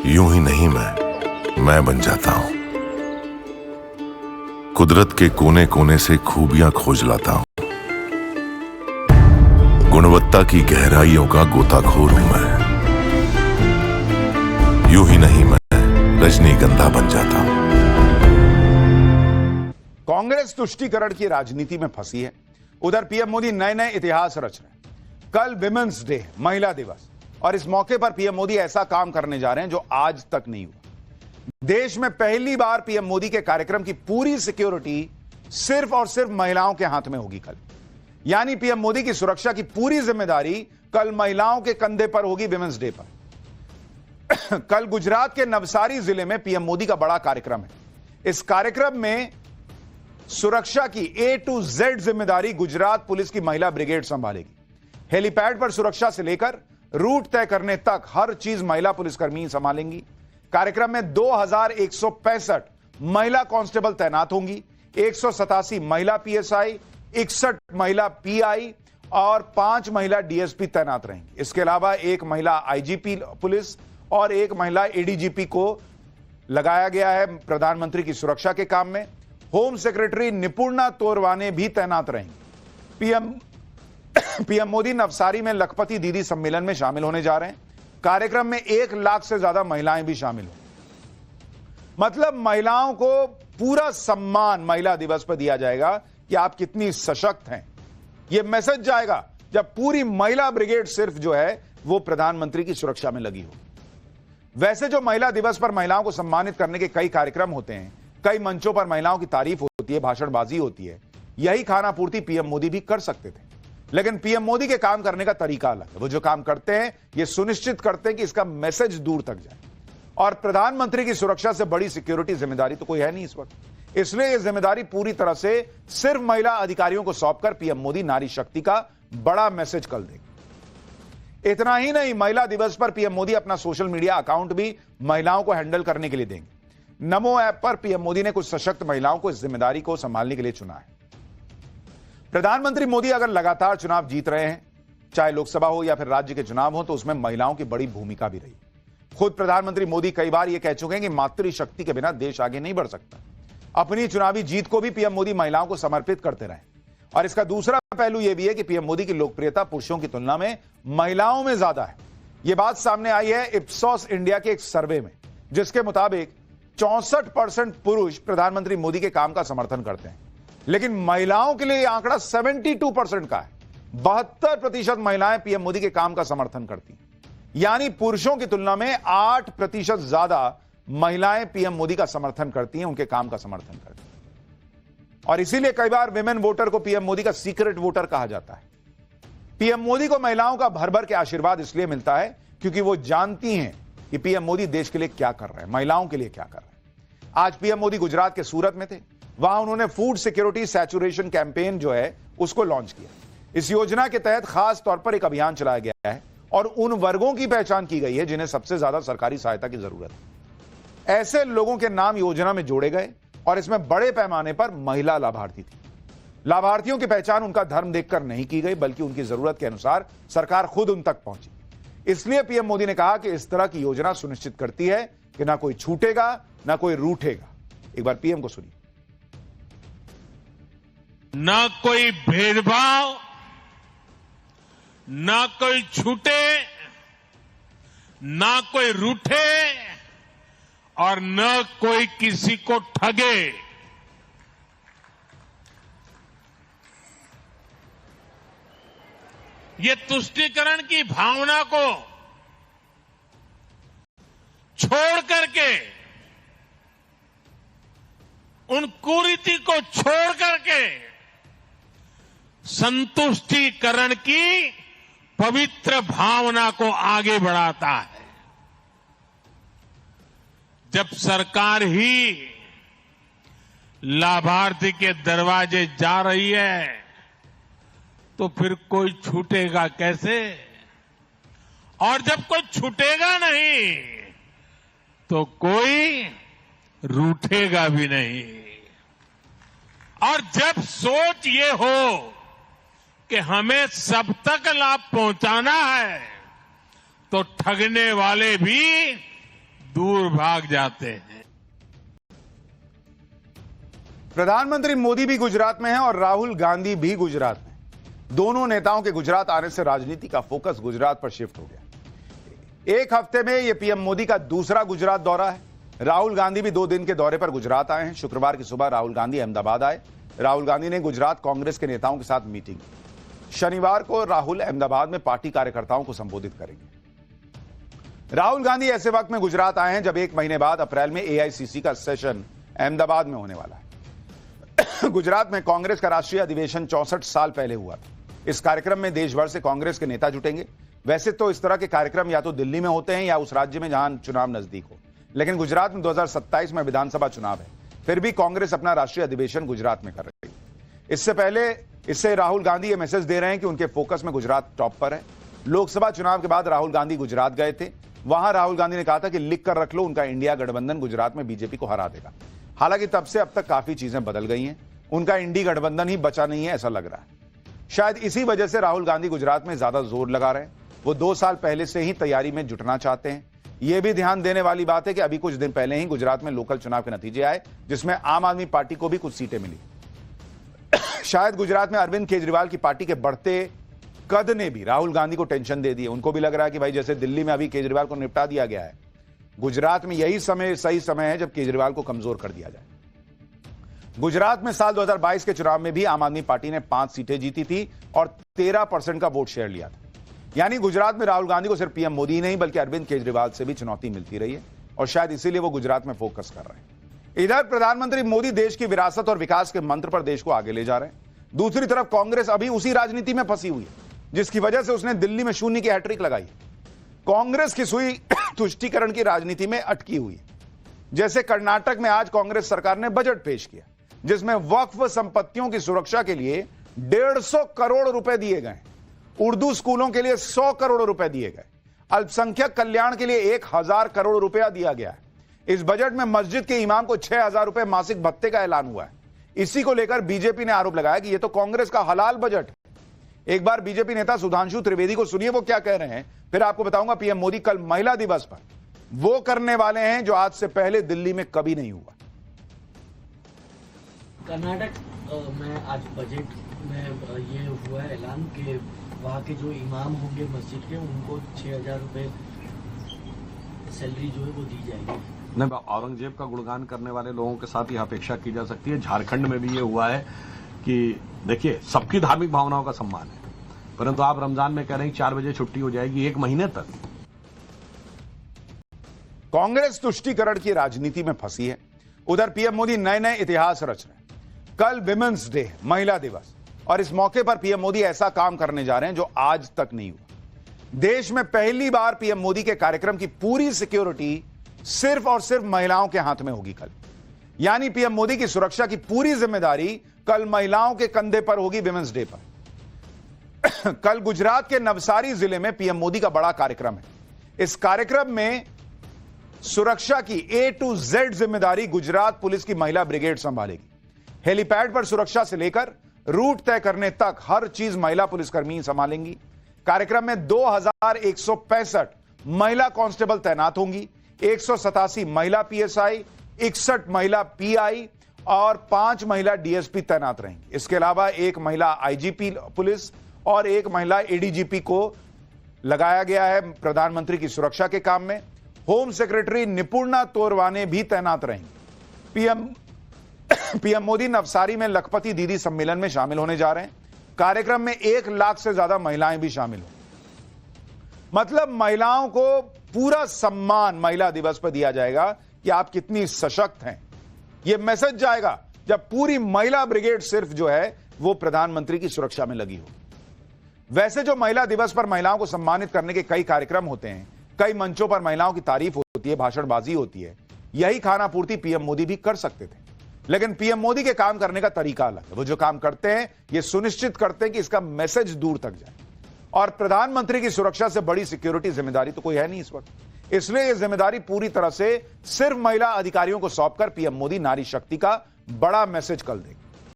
यूं ही नहीं मैं बन जाता हूं। कुदरत के कोने कोने से खूबियां खोज लाता हूं। गुणवत्ता की गहराइयों का गोताखोर हूं मैं। यूं ही नहीं मैं रजनीगंधा बन जाता हूं। कांग्रेस तुष्टीकरण की राजनीति में फंसी है। उधर पीएम मोदी नए नए इतिहास रच रहे हैं। कल विमेंस डे, महिला दिवस, और इस मौके पर पीएम मोदी ऐसा काम करने जा रहे हैं जो आज तक नहीं हुआ। देश में पहली बार पीएम मोदी के कार्यक्रम की पूरी सिक्योरिटी सिर्फ और सिर्फ महिलाओं के हाथ में होगी कल। यानी पीएम मोदी की सुरक्षा की पूरी जिम्मेदारी कल महिलाओं के कंधे पर होगी विमेंस डे पर। कल गुजरात के नवसारी जिले में पीएम मोदी का बड़ा कार्यक्रम है। इस कार्यक्रम में सुरक्षा की A to Z जिम्मेदारी गुजरात पुलिस की महिला ब्रिगेड संभालेगी। हेलीपैड पर सुरक्षा से लेकर रूट तय करने तक हर चीज महिला पुलिसकर्मी संभालेंगी। कार्यक्रम में 2165 महिला कांस्टेबल तैनात होंगी, 187 महिला PSI, 61 महिला PI और 5 महिला DSP तैनात रहेंगी। इसके अलावा एक महिला IGP पुलिस और एक महिला ADGP को लगाया गया है प्रधानमंत्री की सुरक्षा के काम में। होम सेक्रेटरी निपुणा तोरवाने भी तैनात रहेंगे। पीएम मोदी नवसारी में लखपति दीदी सम्मेलन में शामिल होने जा रहे हैं। कार्यक्रम में 1 लाख से ज्यादा महिलाएं भी शामिल होंगी। मतलब महिलाओं को पूरा सम्मान महिला दिवस पर दिया जाएगा कि आप कितनी सशक्त हैं। यह मैसेज जाएगा जब पूरी महिला ब्रिगेड सिर्फ जो है वो प्रधानमंत्री की सुरक्षा में लगी हो। वैसे जो महिला दिवस पर महिलाओं को सम्मानित करने के कई कार्यक्रम होते हैं, कई मंचों पर महिलाओं की तारीफ होती है, भाषणबाजी होती है, यही खाना पूर्ति पीएम मोदी भी कर सकते थे। लेकिन पीएम मोदी के काम करने का तरीका अलग है। वो जो काम करते हैं ये सुनिश्चित करते हैं कि इसका मैसेज दूर तक जाए। और प्रधानमंत्री की सुरक्षा से बड़ी सिक्योरिटी जिम्मेदारी तो कोई है नहीं इस वक्त। इसलिए यह जिम्मेदारी पूरी तरह से सिर्फ महिला अधिकारियों को सौंपकर पीएम मोदी नारी शक्ति का बड़ा मैसेज कल देंगे। इतना ही नहीं, महिला दिवस पर पीएम मोदी अपना सोशल मीडिया अकाउंट भी महिलाओं को हैंडल करने के लिए देंगे। नमो ऐप पर पीएम मोदी ने कुछ सशक्त महिलाओं को इस जिम्मेदारी को संभालने के लिए चुना है। प्रधानमंत्री मोदी अगर लगातार चुनाव जीत रहे हैं, चाहे लोकसभा हो या फिर राज्य के चुनाव हो, तो उसमें महिलाओं की बड़ी भूमिका भी रही। खुद प्रधानमंत्री मोदी कई बार यह कह चुके हैं कि मातृशक्ति के बिना देश आगे नहीं बढ़ सकता। अपनी चुनावी जीत को भी पीएम मोदी महिलाओं को समर्पित करते रहे। और इसका दूसरा पहलू यह भी है कि पीएम मोदी की लोकप्रियता पुरुषों की तुलना में महिलाओं में ज्यादा है। यह बात सामने आई है इप्सॉस इंडिया के एक सर्वे में, जिसके मुताबिक 64% पुरुष प्रधानमंत्री मोदी के काम का समर्थन करते हैं, लेकिन महिलाओं के लिए यह आंकड़ा 72% का है। 72% महिलाएं पीएम मोदी के काम का समर्थन करती हैं। यानी पुरुषों की तुलना में 8% ज्यादा महिलाएं पीएम मोदी का समर्थन करती हैं, उनके काम का समर्थन करती हैं। और इसीलिए कई बार विमेन वोटर को पीएम मोदी का सीक्रेट वोटर कहा जाता है। पीएम मोदी को महिलाओं का भर भर के आशीर्वाद इसलिए मिलता है क्योंकि वो जानती हैं कि पीएम मोदी देश के लिए क्या कर रहे हैं, महिलाओं के लिए क्या कर रहे हैं। आज पीएम मोदी गुजरात के सूरत में थे। वहां उन्होंने फूड सिक्योरिटी सैचुरेशन कैंपेन जो है उसको लॉन्च किया। इस योजना के तहत खास तौर पर एक अभियान चलाया गया है और उन वर्गों की पहचान की गई है जिन्हें सबसे ज्यादा सरकारी सहायता की जरूरत है। ऐसे लोगों के नाम योजना में जोड़े गए और इसमें बड़े पैमाने पर महिला लाभार्थी थी। लाभार्थियों की पहचान उनका धर्म देखकर नहीं की गई, बल्कि उनकी जरूरत के अनुसार सरकार खुद उन तक पहुंची। इसलिए पीएम मोदी ने कहा कि इस तरह की योजना सुनिश्चित करती है कि ना कोई छूटेगा ना कोई रूठेगा। एक बार पीएम को सुनिए। न कोई भेदभाव, न कोई छूटे, न कोई रूठे और न कोई किसी को ठगे। ये तुष्टीकरण की भावना को छोड़ करके, उन कुरीति को छोड़ करके संतुष्टिकरण की पवित्र भावना को आगे बढ़ाता है। जब सरकार ही लाभार्थी के दरवाजे जा रही है तो फिर कोई छूटेगा कैसे? और जब कोई छूटेगा नहीं तो कोई रूठेगा भी नहीं। और जब सोच ये हो कि हमें सब तक लाभ पहुंचाना है तो ठगने वाले भी दूर भाग जाते हैं। प्रधानमंत्री मोदी भी गुजरात में हैं और राहुल गांधी भी गुजरात में। दोनों नेताओं के गुजरात आने से राजनीति का फोकस गुजरात पर शिफ्ट हो गया। एक हफ्ते में यह पीएम मोदी का दूसरा गुजरात दौरा है। राहुल गांधी भी 2 दिन के दौरे पर गुजरात आए हैं। शुक्रवार की सुबह राहुल गांधी अहमदाबाद आए। राहुल गांधी ने गुजरात कांग्रेस के नेताओं के साथ मीटिंग की। शनिवार को राहुल अहमदाबाद में पार्टी कार्यकर्ताओं को संबोधित करेंगे। राहुल गांधी ऐसे वक्त में गुजरात आए हैं जब 1 महीने बाद अप्रैल में एआईसीसी का सेशन अहमदाबाद में होने वाला है। गुजरात में कांग्रेस का राष्ट्रीय अधिवेशन 64 साल पहले हुआ था। इस कार्यक्रम में देश भर से कांग्रेस के नेता जुटेंगे। वैसे तो इस तरह के कार्यक्रम या तो दिल्ली में होते हैं या उस राज्य में जहां चुनाव नजदीक हो, लेकिन गुजरात में 2027 में विधानसभा चुनाव है। फिर भी कांग्रेस अपना राष्ट्रीय अधिवेशन गुजरात में कर रही है। इससे राहुल गांधी ये मैसेज दे रहे हैं कि उनके फोकस में गुजरात टॉप पर है। लोकसभा चुनाव के बाद राहुल गांधी गुजरात गए थे। वहां राहुल गांधी ने कहा था कि लिख कर रख लो, उनका इंडिया गठबंधन गुजरात में बीजेपी को हरा देगा। हालांकि तब से अब तक काफी चीजें बदल गई हैं। उनका इंडी गठबंधन ही बचा नहीं है, ऐसा लग रहा है। शायद इसी वजह से राहुल गांधी गुजरात में ज्यादा जोर लगा रहे हैं। वो 2 साल पहले से ही तैयारी में जुटना चाहते हैं। यह भी ध्यान देने वाली बात है कि अभी कुछ दिन पहले ही गुजरात में लोकल चुनाव के नतीजे आए, जिसमें आम आदमी पार्टी को भी कुछ सीटें मिली। शायद गुजरात में अरविंद केजरीवाल की पार्टी के बढ़ते कद ने भी राहुल गांधी को टेंशन दे दी। उनको भी लग रहा है कि भाई जैसे दिल्ली में अभी केजरीवाल को निपटा दिया गया है, गुजरात में यही सही समय है जब केजरीवाल को कमजोर कर दिया जाए। गुजरात में साल 2022 के चुनाव में भी आम आदमी पार्टी ने 5 सीटें जीती थी और 13% का वोट शेयर लिया था। यानी गुजरात में राहुल गांधी को सिर्फ पीएम मोदी ही नहीं बल्कि अरविंद केजरीवाल से भी चुनौती मिलती रही है और शायद इसीलिए वो गुजरात में फोकस कर रहे हैं। इधर प्रधानमंत्री मोदी देश की विरासत और विकास के मंत्र पर देश को आगे ले जा रहे हैं। दूसरी तरफ कांग्रेस अभी उसी राजनीति में फंसी हुई है जिसकी वजह से उसने दिल्ली में शून्य की हैट्रिक लगाई। कांग्रेस की सुई तुष्टीकरण की राजनीति में अटकी हुई है। जैसे कर्नाटक में आज कांग्रेस सरकार ने बजट पेश किया जिसमें वक्फ संपत्तियों की सुरक्षा के लिए 150 करोड़ रुपए दिए गए। उर्दू स्कूलों के लिए 100 करोड़ रुपए दिए गए। अल्पसंख्यक कल्याण के लिए 1000 करोड़ रुपया दिया गया है। इस बजट में मस्जिद के इमाम को 6000 रुपए मासिक भत्ते का ऐलान हुआ है। इसी को लेकर बीजेपी ने आरोप लगाया कि यह तो कांग्रेस का हलाल बजट है। एक बार बीजेपी नेता सुधांशु त्रिवेदी को सुनिए वो क्या कह रहे हैं, फिर आपको बताऊंगा पीएम मोदी कल महिला दिवस पर वो करने वाले हैं जो आज से पहले दिल्ली में कभी नहीं हुआ। कर्नाटक में आज बजट में ये हुआ है ऐलान कि वहाँ के जो इमाम होंगे मस्जिद के उनको 6000 रुपए सैलरी जो है वो दी जाएगी। नहीं, औरंगजेब का गुणगान करने वाले लोगों के साथ यह अपेक्षा की जा सकती है। झारखंड में भी ये हुआ है कि देखिए सबकी धार्मिक भावनाओं का सम्मान है, परंतु आप रमजान में कह रहे हैं 4 बजे छुट्टी हो जाएगी 1 महीने तक। कांग्रेस तुष्टीकरण की राजनीति में फंसी है। उधर पीएम मोदी नए इतिहास रच रहे हैं। कल विमेंस डे, महिला दिवस, और इस मौके पर पीएम मोदी ऐसा काम करने जा रहे हैं जो आज तक नहीं हुआ। देश में पहली बार पीएम मोदी के कार्यक्रम की पूरी सिक्योरिटी सिर्फ और सिर्फ महिलाओं के हाथ में होगी कल। यानी पीएम मोदी की सुरक्षा की पूरी जिम्मेदारी कल महिलाओं के कंधे पर होगी विमेंस डे पर। कल गुजरात के नवसारी जिले में पीएम मोदी का बड़ा कार्यक्रम है। इस कार्यक्रम में सुरक्षा की A to Z जिम्मेदारी गुजरात पुलिस की महिला ब्रिगेड संभालेगी। हेलीपैड पर सुरक्षा से लेकर रूट तय करने तक हर चीज महिला पुलिसकर्मी संभालेंगी। कार्यक्रम में 2165 महिला कांस्टेबल तैनात होंगी, 187 महिला पीएसआई, 61 महिला पीआई और 5 महिला डीएसपी तैनात रहेंगी। इसके अलावा 1 महिला आईजीपी पुलिस और 1 महिला एडीजीपी को लगाया गया है प्रधानमंत्री की सुरक्षा के काम में। होम सेक्रेटरी निपुणा तोरवाने भी तैनात रहेंगी। पीएम मोदी नवसारी में लखपति दीदी सम्मेलन में शामिल होने जा रहे हैं। कार्यक्रम में 1 लाख से ज्यादा महिलाएं भी शामिल होंगी। मतलब महिलाओं को पूरा सम्मान महिला दिवस पर दिया जाएगा कि आप कितनी सशक्त हैं। यह मैसेज जाएगा जब पूरी महिला ब्रिगेड सिर्फ जो है वो प्रधानमंत्री की सुरक्षा में लगी हो। वैसे जो महिला दिवस पर महिलाओं को सम्मानित करने के कई कार्यक्रम होते हैं, कई मंचों पर महिलाओं की तारीफ होती है, भाषणबाजी होती है, यही खाना पूर्ति पीएम मोदी भी कर सकते थे। लेकिन पीएम मोदी के काम करने का तरीका अलग है। वो जो काम करते हैं ये सुनिश्चित करते हैं कि इसका मैसेज दूर तक जाए। और प्रधानमंत्री की सुरक्षा से बड़ी सिक्योरिटी जिम्मेदारी तो कोई है नहीं इस वक्त। इसलिए यह जिम्मेदारी पूरी तरह से सिर्फ महिला अधिकारियों को सौंपकर पीएम मोदी नारी शक्ति का बड़ा मैसेज कल देंगे।